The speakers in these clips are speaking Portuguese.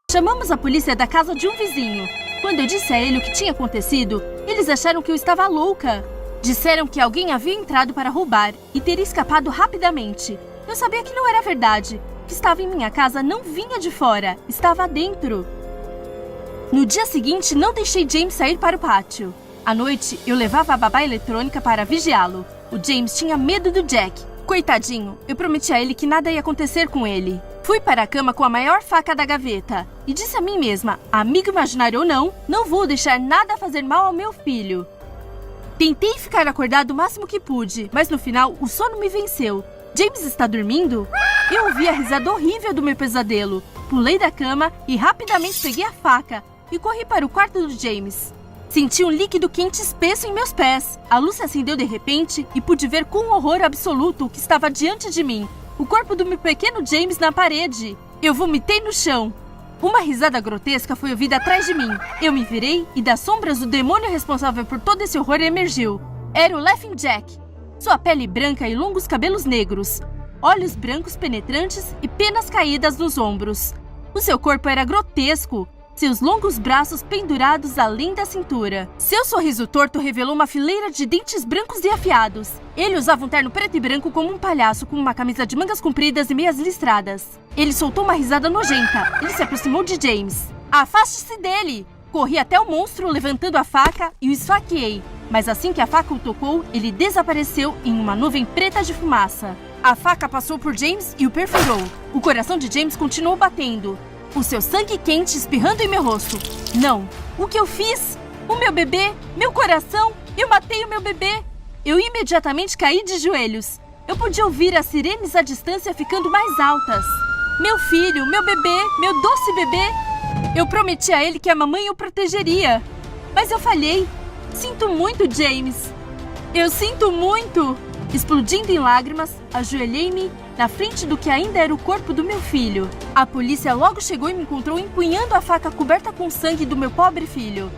Chamamos a polícia da casa de um vizinho. Quando eu disse a ele o que tinha acontecido, eles acharam que eu estava louca. Disseram que alguém havia entrado para roubar e teria escapado rapidamente. Eu sabia que não era verdade. O que estava em minha casa não vinha de fora, estava dentro. No dia seguinte, não deixei James sair para o pátio. À noite, eu levava a babá eletrônica para vigiá-lo. O James tinha medo do Jack. Coitadinho, eu prometi a ele que nada ia acontecer com ele. Fui para a cama com a maior faca da gaveta e disse a mim mesma, amigo imaginário ou não, não vou deixar nada fazer mal ao meu filho. Tentei ficar acordado o máximo que pude, mas no final o sono me venceu. James está dormindo? Eu ouvi a risada horrível do meu pesadelo. Pulei da cama e rapidamente peguei a faca e corri para o quarto do James. Senti um líquido quente espesso em meus pés. A luz se acendeu de repente e pude ver com horror absoluto o que estava diante de mim. O corpo do meu pequeno James na parede. Eu vomitei no chão. Uma risada grotesca foi ouvida atrás de mim. Eu me virei e das sombras o demônio responsável por todo esse horror emergiu. Era o Laughing Jack. Sua pele branca e longos cabelos negros. Olhos brancos penetrantes e penas caídas nos ombros. O seu corpo era grotesco. Seus longos braços pendurados além da cintura. Seu sorriso torto revelou uma fileira de dentes brancos e afiados. Ele usava um terno preto e branco como um palhaço, com uma camisa de mangas compridas e meias listradas. Ele soltou uma risada nojenta. Ele se aproximou de James. Afaste-se dele! Corri até o monstro levantando a faca e o esfaqueei. Mas assim que a faca o tocou, ele desapareceu em uma nuvem preta de fumaça. A faca passou por James e o perfurou. O coração de James continuou batendo. O seu sangue quente espirrando em meu rosto. Não! O que eu fiz? O meu bebê? Meu coração? Eu matei o meu bebê! Eu imediatamente caí de joelhos. Eu podia ouvir as sirenes à distância ficando mais altas. Meu filho, meu bebê, meu doce bebê! Eu prometi a ele que a mamãe o protegeria. Mas eu falhei. Sinto muito, James. Eu sinto muito! Explodindo em lágrimas, ajoelhei-me na frente do que ainda era o corpo do meu filho. A polícia logo chegou e me encontrou empunhando a faca coberta com sangue do meu pobre filho.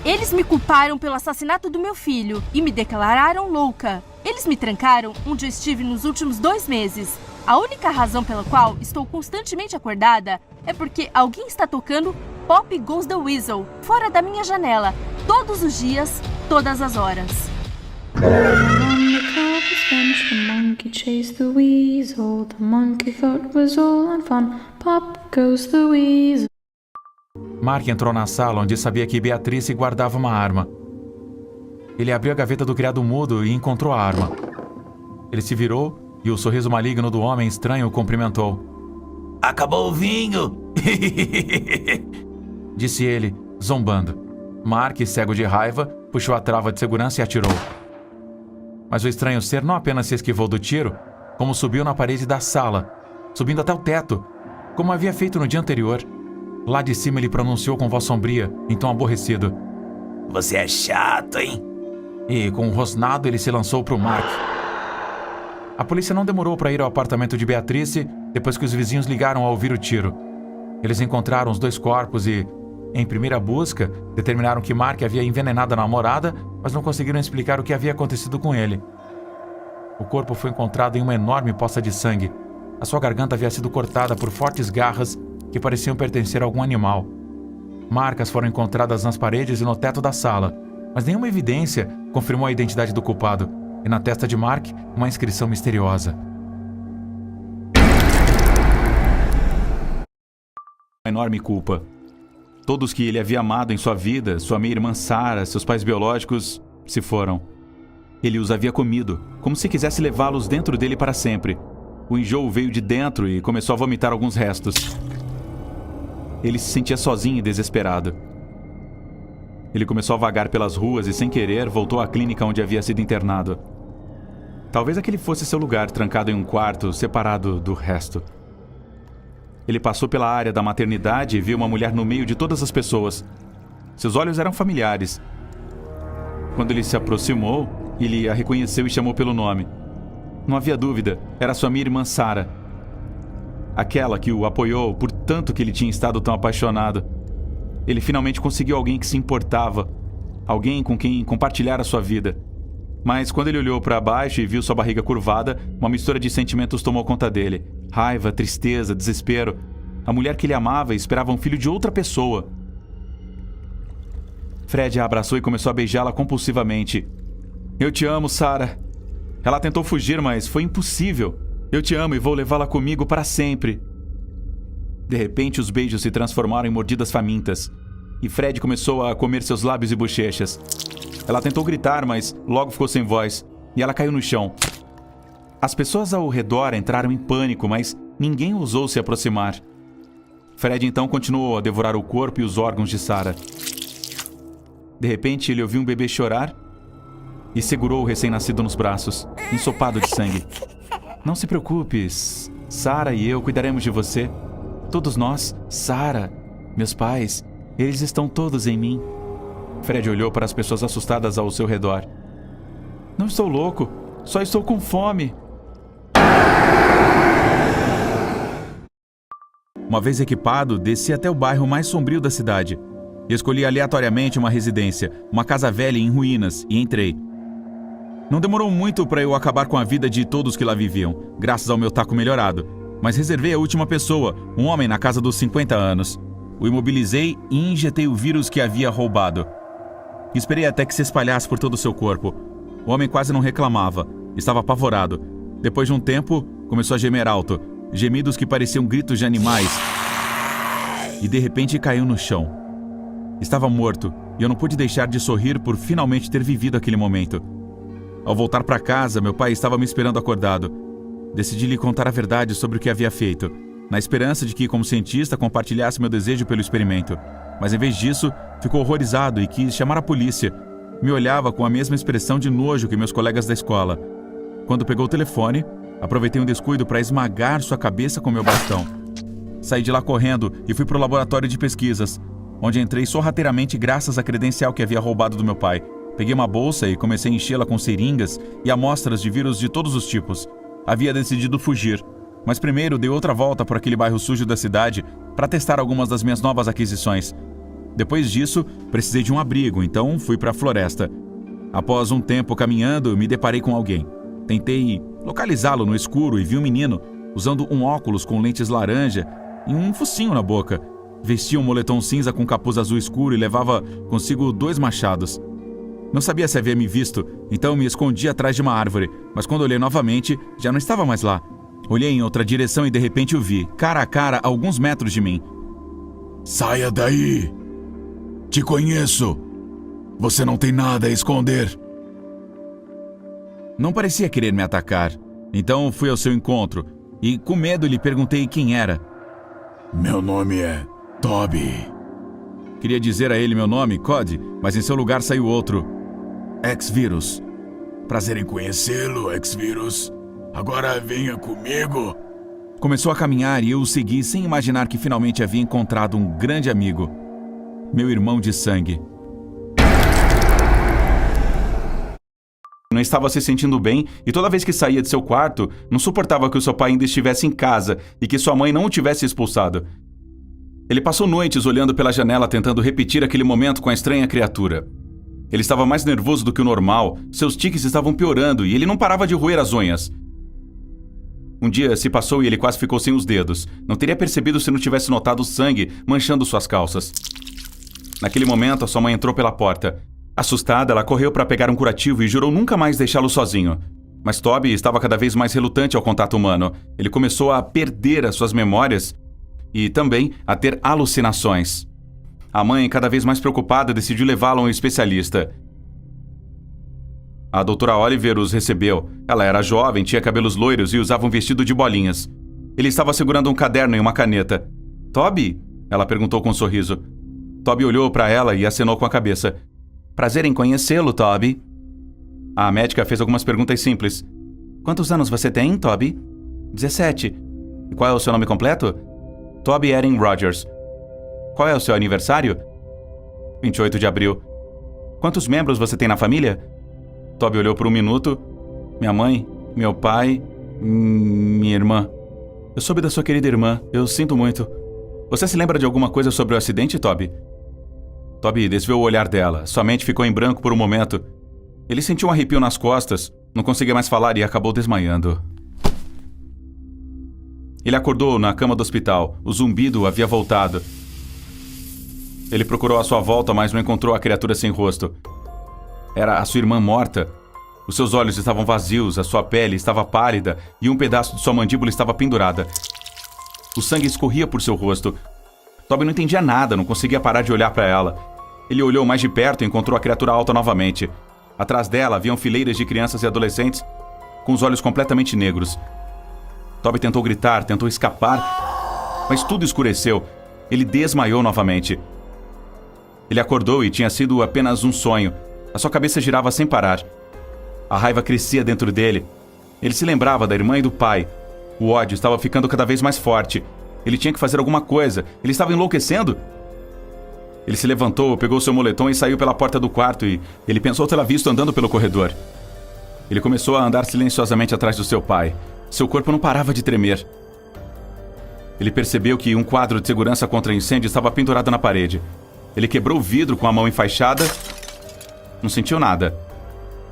Eles me culparam pelo assassinato do meu filho e me declararam louca. Eles me trancaram onde eu estive nos últimos 2 meses. A única razão pela qual estou constantemente acordada é porque alguém está tocando Pop Goes the Weasel fora da minha janela, todos os dias, todas as horas. On the cobblest bench, the monkey chased the weasel. The monkey thought it was all in fun. Pop goes the weasel. Mark entrou na sala onde sabia que Beatrice guardava uma arma. Ele abriu a gaveta do criado mudo e encontrou a arma. Ele se virou e o sorriso maligno do homem estranho o cumprimentou. Acabou o vinho! Disse ele, zombando. Mark, cego de raiva, puxou a trava de segurança e atirou. Mas o estranho ser não apenas se esquivou do tiro, como subiu na parede da sala, subindo até o teto, como havia feito no dia anterior. Lá de cima ele pronunciou com voz sombria, em tom aborrecido. Você é chato, hein? E, com um rosnado, ele se lançou para o Mark. A polícia não demorou para ir ao apartamento de Beatrice depois que os vizinhos ligaram ao ouvir o tiro. Eles encontraram os 2 corpos e, em primeira busca, determinaram que Mark havia envenenado a namorada, mas não conseguiram explicar o que havia acontecido com ele. O corpo foi encontrado em uma enorme poça de sangue. A sua garganta havia sido cortada por fortes garras que pareciam pertencer a algum animal. Marcas foram encontradas nas paredes e no teto da sala, mas nenhuma evidência confirmou a identidade do culpado, e na testa de Mark, uma inscrição misteriosa. Uma enorme culpa. Todos que ele havia amado em sua vida, sua meia-irmã Sarah, seus pais biológicos, se foram. Ele os havia comido, como se quisesse levá-los dentro dele para sempre. O enjoo veio de dentro e começou a vomitar alguns restos. Ele se sentia sozinho e desesperado. Ele começou a vagar pelas ruas e, sem querer, voltou à clínica onde havia sido internado. Talvez aquele fosse seu lugar, trancado em um quarto, separado do resto. Ele passou pela área da maternidade e viu uma mulher no meio de todas as pessoas. Seus olhos eram familiares. Quando ele se aproximou, ele a reconheceu e chamou pelo nome. Não havia dúvida, era sua meia-irmã Sarah. Aquela que o apoiou por tanto que ele tinha estado tão apaixonado. Ele finalmente conseguiu alguém que se importava. Alguém com quem compartilhar a sua vida. Mas quando ele olhou para baixo e viu sua barriga curvada, uma mistura de sentimentos tomou conta dele. Raiva, tristeza, desespero. A mulher que ele amava esperava um filho de outra pessoa. Fred a abraçou e começou a beijá-la compulsivamente. Eu te amo, Sarah. Ela tentou fugir, mas foi impossível. Eu te amo e vou levá-la comigo para sempre. De repente, os beijos se transformaram em mordidas famintas. E Fred começou a comer seus lábios e bochechas. Ela tentou gritar, mas logo ficou sem voz. E ela caiu no chão. As pessoas ao redor entraram em pânico, mas ninguém ousou se aproximar. Fred então continuou a devorar o corpo e os órgãos de Sarah. De repente, ele ouviu um bebê chorar e segurou o recém-nascido nos braços, ensopado de sangue. Não se preocupe, Sarah e eu cuidaremos de você. Todos nós, Sarah, meus pais, eles estão todos em mim. Fred olhou para as pessoas assustadas ao seu redor. Não estou louco, só estou com fome. Uma vez equipado, desci até o bairro mais sombrio da cidade. Escolhi aleatoriamente uma residência, uma casa velha em ruínas, e entrei. Não demorou muito para eu acabar com a vida de todos que lá viviam, graças ao meu taco melhorado. Mas reservei a última pessoa, um homem na casa dos 50 anos. O imobilizei e injetei o vírus que havia roubado. Esperei até que se espalhasse por todo o seu corpo. O homem quase não reclamava, estava apavorado. Depois de um tempo, começou a gemer alto, gemidos que pareciam gritos de animais. E de repente caiu no chão. Estava morto, e eu não pude deixar de sorrir por finalmente ter vivido aquele momento. Ao voltar para casa, meu pai estava me esperando acordado. Decidi lhe contar a verdade sobre o que havia feito, na esperança de que, como cientista, compartilhasse meu desejo pelo experimento. Mas em vez disso, ficou horrorizado e quis chamar a polícia. Me olhava com a mesma expressão de nojo que meus colegas da escola. Quando pegou o telefone, aproveitei um descuido para esmagar sua cabeça com meu bastão. Saí de lá correndo e fui para o laboratório de pesquisas, onde entrei sorrateiramente graças à credencial que havia roubado do meu pai. Peguei uma bolsa e comecei a enchê-la com seringas e amostras de vírus de todos os tipos. Havia decidido fugir, mas primeiro dei outra volta por aquele bairro sujo da cidade para testar algumas das minhas novas aquisições. Depois disso, precisei de um abrigo, então fui para a floresta. Após um tempo caminhando, me deparei com alguém. Tentei localizá-lo no escuro e vi um menino usando um óculos com lentes laranja e um focinho na boca. Vestia um moletom cinza com capuz azul escuro e levava consigo 2 machados. Não sabia se havia me visto, então me escondi atrás de uma árvore, mas quando olhei novamente, já não estava mais lá. Olhei em outra direção e de repente o vi, cara a cara, a alguns metros de mim. Saia daí! Te conheço! Você não tem nada a esconder! Não parecia querer me atacar, então fui ao seu encontro e, com medo, lhe perguntei quem era. Meu nome é Toby. Queria dizer a ele meu nome, Cody, mas em seu lugar saiu outro. X-Virus. Prazer em conhecê-lo, X-Virus. Agora venha comigo. Começou a caminhar e eu o segui sem imaginar que finalmente havia encontrado um grande amigo. Meu irmão de sangue. Não estava se sentindo bem e toda vez que saía de seu quarto, não suportava que o seu pai ainda estivesse em casa e que sua mãe não o tivesse expulsado. Ele passou noites olhando pela janela tentando repetir aquele momento com a estranha criatura. Ele estava mais nervoso do que o normal, seus tiques estavam piorando e ele não parava de roer as unhas. Um dia se passou e ele quase ficou sem os dedos. Não teria percebido se não tivesse notado o sangue manchando suas calças. Naquele momento, a sua mãe entrou pela porta. Assustada, ela correu para pegar um curativo e jurou nunca mais deixá-lo sozinho. Mas Toby estava cada vez mais relutante ao contato humano. Ele começou a perder as suas memórias e também a ter alucinações. A mãe, cada vez mais preocupada, decidiu levá-lo a um especialista. A doutora Oliver os recebeu. Ela era jovem, tinha cabelos loiros e usava um vestido de bolinhas. Ele estava segurando um caderno e uma caneta. Toby? Ela perguntou com um sorriso. Toby olhou para ela e acenou com a cabeça. Prazer em conhecê-lo, Toby. A médica fez algumas perguntas simples. Quantos anos você tem, Toby? 17. E qual é o seu nome completo? Toby Erin Rogers. Qual é o seu aniversário? 28 de abril. Quantos membros você tem na família? Toby olhou por um minuto. Minha mãe, meu pai, minha irmã. Eu soube da sua querida irmã. Eu sinto muito. Você se lembra de alguma coisa sobre o acidente, Toby? Toby desviou o olhar dela. Sua mente ficou em branco por um momento. Ele sentiu um arrepio nas costas, não conseguia mais falar e acabou desmaiando. Ele acordou na cama do hospital. O zumbido havia voltado. Ele procurou à sua volta, mas não encontrou a criatura sem rosto. Era a sua irmã morta. Os seus olhos estavam vazios, a sua pele estava pálida e um pedaço de sua mandíbula estava pendurada. O sangue escorria por seu rosto. Toby não entendia nada, não conseguia parar de olhar para ela. Ele olhou mais de perto e encontrou a criatura alta novamente. Atrás dela haviam fileiras de crianças e adolescentes com os olhos completamente negros. Toby tentou gritar, tentou escapar, mas tudo escureceu. Ele desmaiou novamente. Ele acordou e tinha sido apenas um sonho. A sua cabeça girava sem parar. A raiva crescia dentro dele. Ele se lembrava da irmã e do pai. O ódio estava ficando cada vez mais forte. Ele tinha que fazer alguma coisa. Ele estava enlouquecendo? Ele se levantou, pegou seu moletom e saiu pela porta do quarto e ele pensou tê-la visto andando pelo corredor. Ele começou a andar silenciosamente atrás do seu pai. Seu corpo não parava de tremer. Ele percebeu que um quadro de segurança contra incêndio estava pendurado na parede. Ele quebrou o vidro com a mão enfaixada. Não sentiu nada.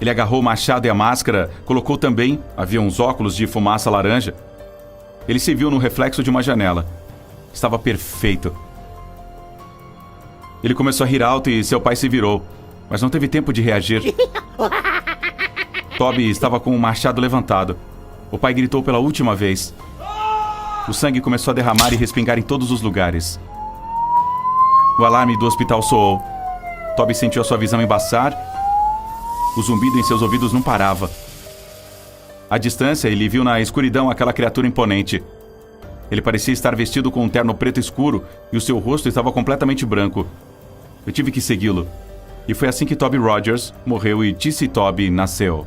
Ele agarrou o machado e a máscara, colocou também, havia uns óculos de fumaça laranja. Ele se viu no reflexo de uma janela. Estava perfeito. Ele começou a rir alto e seu pai se virou, mas não teve tempo de reagir. Toby estava com o machado levantado. O pai gritou pela última vez. O sangue começou a derramar e respingar em todos os lugares. O alarme do hospital soou. Toby sentiu a sua visão embaçar. O zumbido em seus ouvidos não parava. À distância, ele viu na escuridão aquela criatura imponente. Ele parecia estar vestido com um terno preto escuro e o seu rosto estava completamente branco. Eu tive que segui-lo. E foi assim que Toby Rogers morreu e Tissy Toby nasceu.